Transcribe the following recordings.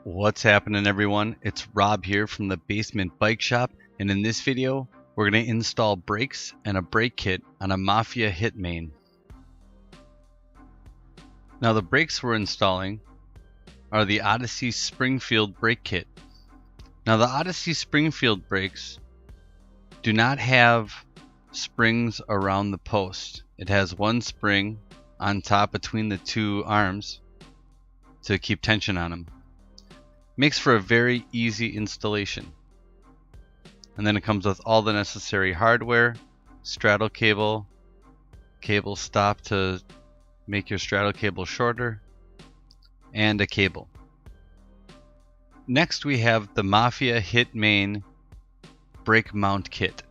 What's happening, everyone? It's Rob here from the Basement Bike Shop, and in this video we're going to install brakes and a brake kit on a Mafia Hitmain. Now the brakes we're installing are the Odyssey Springfield Brake Kit. Now the Odyssey Springfield brakes do not have springs around the post. It has one spring on top between the two arms to keep tension on them. Makes for a very easy installation. And then it comes with all the necessary hardware, straddle cable, cable stop to make your straddle cable shorter, and a cable. Next we have the Mafia Hitmain brake mount kit.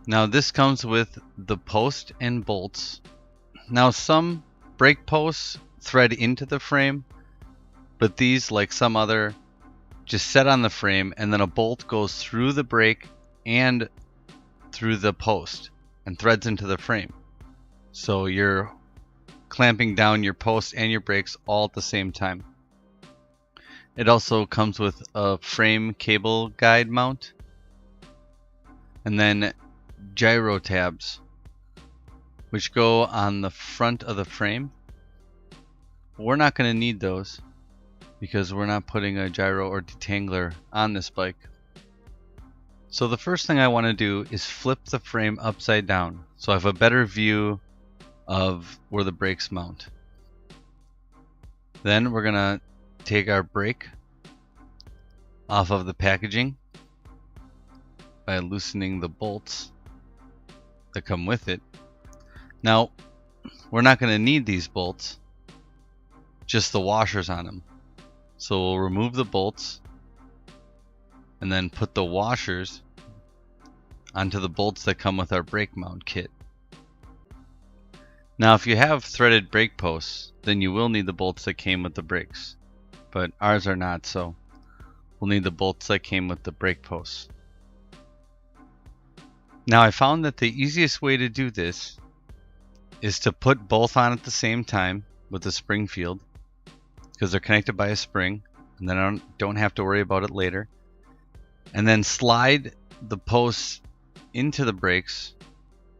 Now this comes with the post and bolts. Now some brake posts thread into the frame, but these, like some other, just set on the frame and then a bolt goes through the brake and through the post and threads into the frame. So you're clamping down your post and your brakes all at the same time. It also comes with a frame cable guide mount and then gyro tabs, which go on the front of the frame. We're not going to need those because we're not putting a gyro or detangler on this bike. So the first thing I want to do is flip the frame upside down so I have a better view of where the brakes mount. Then we're going to take our brake off of the packaging by loosening the bolts that come with it. Now we're not going to need these bolts, just the washers on them. So we'll remove the bolts and then put the washers onto the bolts that come with our brake mount kit. Now if you have threaded brake posts, then you will need the bolts that came with the brakes, but ours are not, so we'll need the bolts that came with the brake posts. Now I found that the easiest way to do this is to put both on at the same time with the Springfield, because they're connected by a spring, and then I don't have to worry about it later. And then slide the posts into the brakes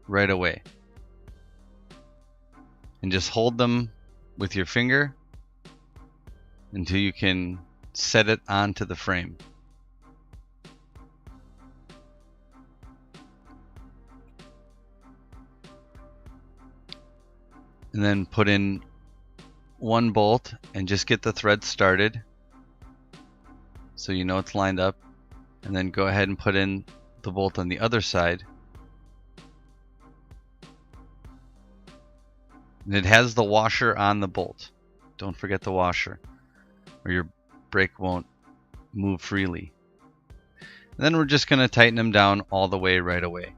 right away. And just hold them with your finger until you can set it onto the frame. And then put in one bolt and just get the thread started so you know it's lined up, and then go ahead and put in the bolt on the other side. And it has the washer on the bolt. Don't forget the washer or your brake won't move freely. And then we're just going to tighten them down all the way right away.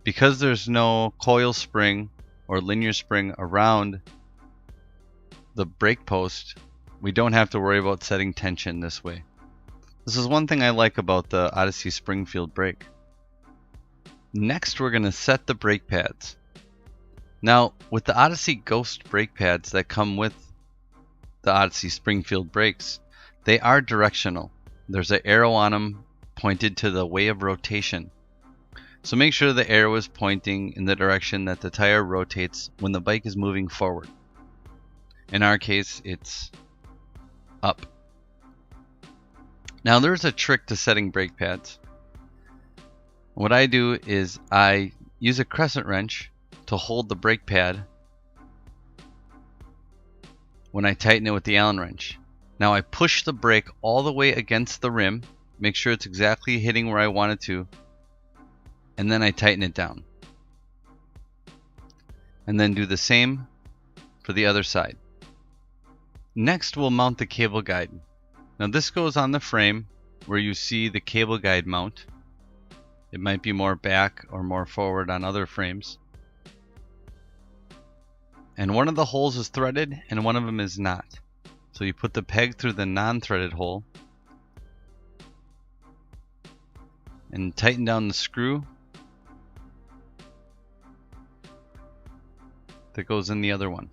Because there's no coil spring or linear spring around the brake post, we don't have to worry about setting tension this way. This is one thing I like about the Odyssey Springfield brake. Next we're going to set the brake pads. Now with the Odyssey Ghost brake pads that come with the Odyssey Springfield brakes, they are directional. There's an arrow on them pointed to the way of rotation. So make sure the arrow is pointing in the direction that the tire rotates when the bike is moving forward. In our case, it's up. Now there's a trick to setting brake pads. What I do is I use a crescent wrench to hold the brake pad when I tighten it with the Allen wrench. Now I push the brake all the way against the rim, make sure it's exactly hitting where I want it to, and then I tighten it down. And then do the same for the other side. Next we'll mount the cable guide. Now this goes on the frame where you see the cable guide mount. It might be more back or more forward on other frames. And one of the holes is threaded and one of them is not. So you put the peg through the non-threaded hole and tighten down the screw that goes in the other one.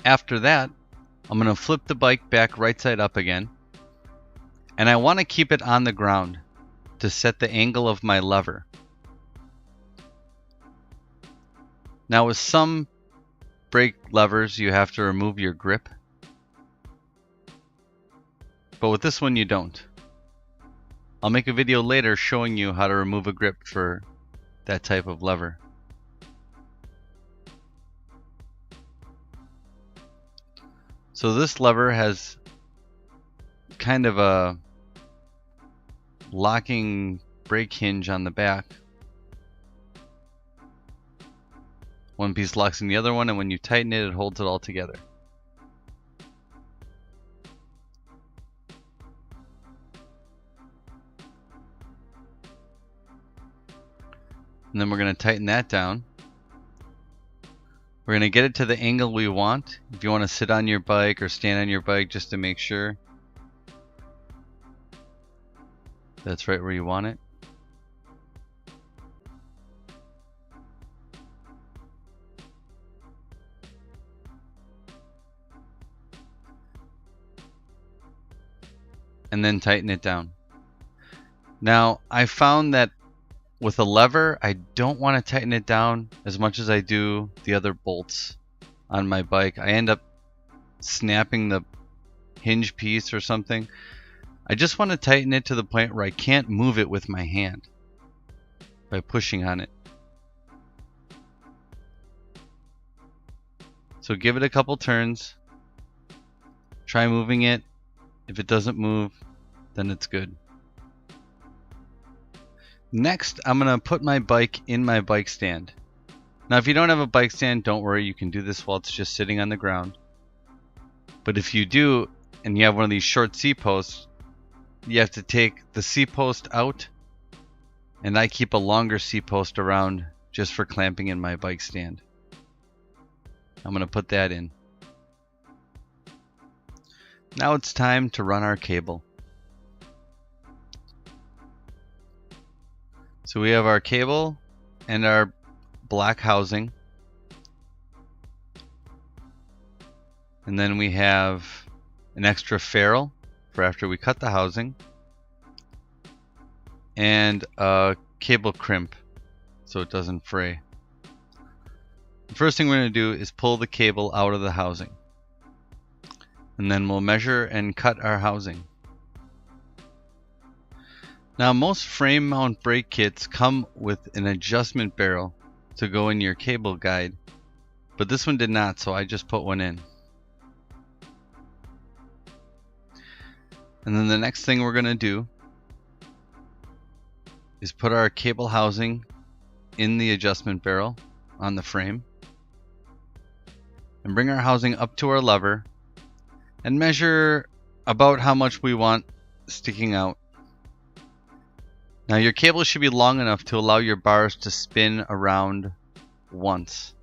After that, I'm going to flip the bike back right side up again. And I want to keep it on the ground to set the angle of my lever. Now with some brake levers, you have to remove your grip. But with this one, you don't. I'll make a video later showing you how to remove a grip for that type of lever. So this lever has kind of a locking brake hinge on the back. One piece locks in the other one, and when you tighten it, it holds it all together. And then we're going to tighten that down. We're going to get it to the angle we want. If you want to sit on your bike or stand on your bike just to make sure that's right where you want it. And then tighten it down. Now, I found that with a lever, I don't want to tighten it down as much as I do the other bolts on my bike. I end up snapping the hinge piece or something. I just want to tighten it to the point where I can't move it with my hand by pushing on it. So give it a couple turns. Try moving it. If it doesn't move, then it's good. Next, I'm going to put my bike in my bike stand. Now, if you don't have a bike stand, don't worry. You can do this while it's just sitting on the ground. But if you do, and you have one of these short C-posts, you have to take the C-post out. And I keep a longer C-post around just for clamping in my bike stand. I'm going to put that in. Now it's time to run our cable. So we have our cable and our black housing. And then we have an extra ferrule for after we cut the housing. And a cable crimp so it doesn't fray. The first thing we're going to do is pull the cable out of the housing. And then we'll measure and cut our housing. Now, most frame mount brake kits come with an adjustment barrel to go in your cable guide, but this one did not, so I just put one in. And then the next thing we're going to do is put our cable housing in the adjustment barrel on the frame and bring our housing up to our lever and measure about how much we want sticking out. Now your cable should be long enough to allow your bars to spin around once,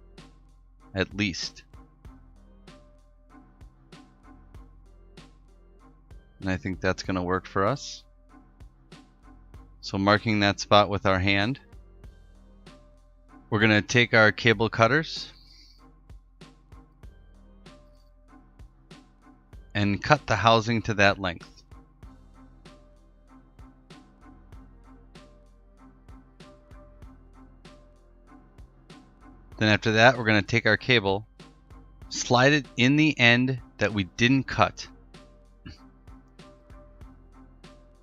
at least. And I think that's going to work for us. So marking that spot with our hand, we're going to take our cable cutters and cut the housing to that length. Then after that, we're going to take our cable, slide it in the end that we didn't cut.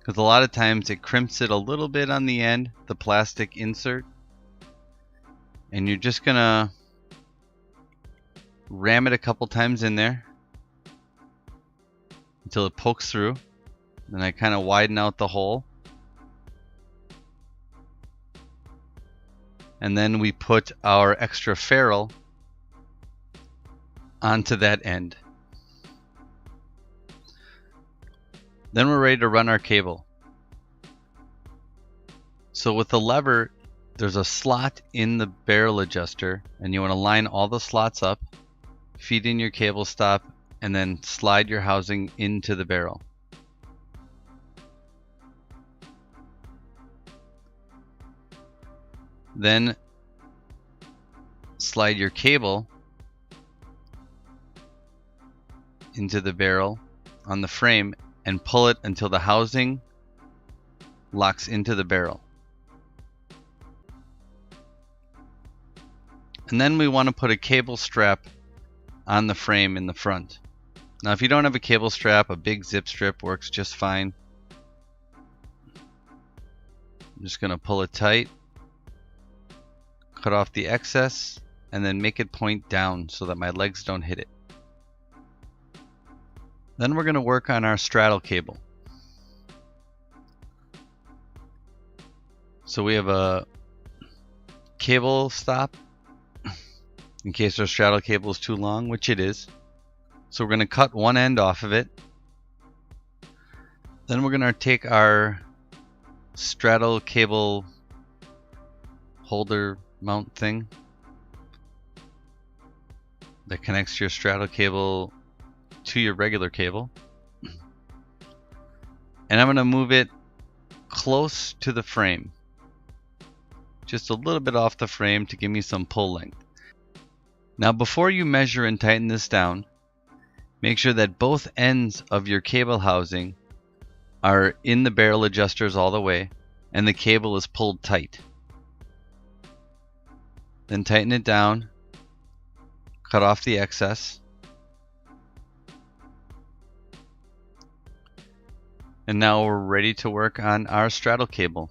Because a lot of times it crimps it a little bit on the end, the plastic insert. And you're just going to ram it a couple times in there until it pokes through. Then I kind of widen out the hole. And then we put our extra ferrule onto that end. Then we're ready to run our cable. So with the lever, there's a slot in the barrel adjuster, and you want to line all the slots up, feed in your cable stop, and then slide your housing into the barrel. Then slide your cable into the barrel on the frame and pull it until the housing locks into the barrel. And then we want to put a cable strap on the frame in the front. Now if you don't have a cable strap, a big zip strip works just fine. I'm just going to pull it tight, cut off the excess, and then make it point down so that my legs don't hit it. Then we're going to work on our straddle cable. So we have a cable stop in case our straddle cable is too long, which it is. So we're going to cut one end off of it. Then we're going to take our straddle cable holder mount thing that connects your straddle cable to your regular cable, and I'm going to move it close to the frame, just a little bit off the frame to give me some pull length. Now before you measure and tighten this down, make sure that both ends of your cable housing are in the barrel adjusters all the way and the cable is pulled tight. Then tighten it down, cut off the excess, and now we're ready to work on our straddle cable.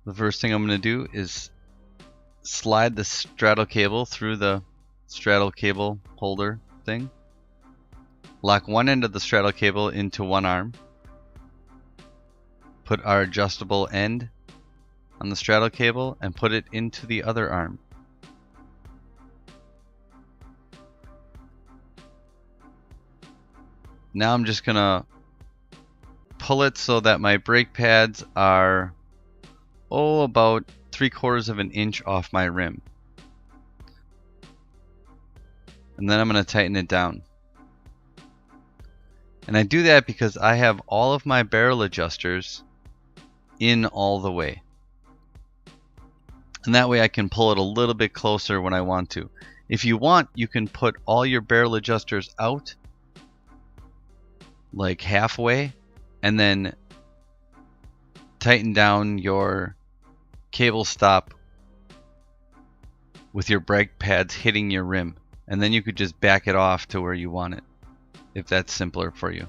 The first thing I'm going to do is slide the straddle cable through the straddle cable holder thing. Lock one end of the straddle cable into one arm. Put our adjustable end on the straddle cable and put it into the other arm. Now I'm just gonna pull it so that my brake pads are about 3/4 of an inch off my rim. And then I'm gonna tighten it down. And I do that because I have all of my barrel adjusters in all the way. And that way I can pull it a little bit closer when I want to. If you want, you can put all your barrel adjusters out like halfway and then tighten down your cable stop with your brake pads hitting your rim, and then you could just back it off to where you want it if that's simpler for you.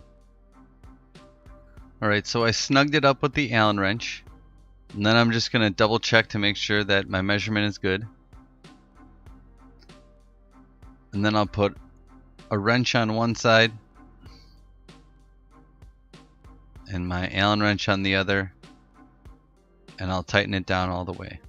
Alright, so I snugged it up with the Allen wrench, and then I'm just going to double check to make sure that my measurement is good. And then I'll put a wrench on one side and my Allen wrench on the other, and I'll tighten it down all the way.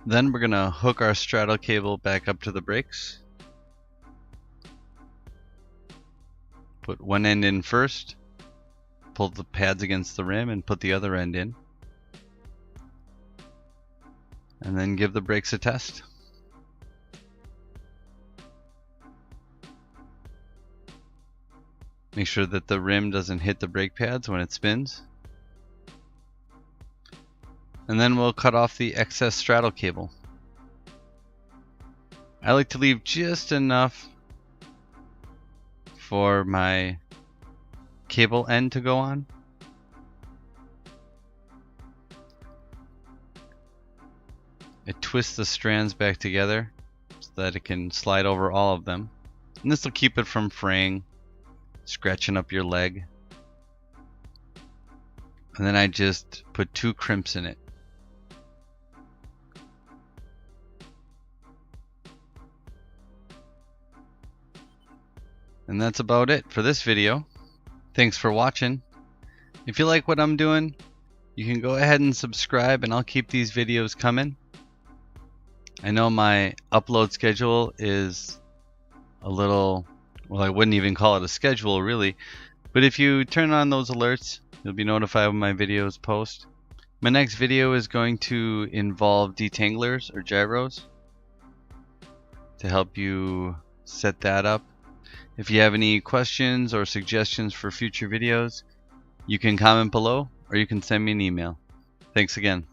Then we're going to hook our straddle cable back up to the brakes. Put one end in first, pull the pads against the rim and put the other end in. And then give the brakes a test. Make sure that the rim doesn't hit the brake pads when it spins. And then we'll cut off the excess straddle cable. I like to leave just enough for my cable end to go on. It twists the strands back together so that it can slide over all of them. And this will keep it from fraying, scratching up your leg. And then I just put 2 crimps in it. And that's about it for this video. Thanks for watching. If you like what I'm doing, you can go ahead and subscribe, and I'll keep these videos coming. I know my upload schedule is a little, well, I wouldn't even call it a schedule really, but if you turn on those alerts, you'll be notified when my videos post. My next video is going to involve detanglers or gyros to help you set that up. If you have any questions or suggestions for future videos, You can comment below or you can send me an email. Thanks again.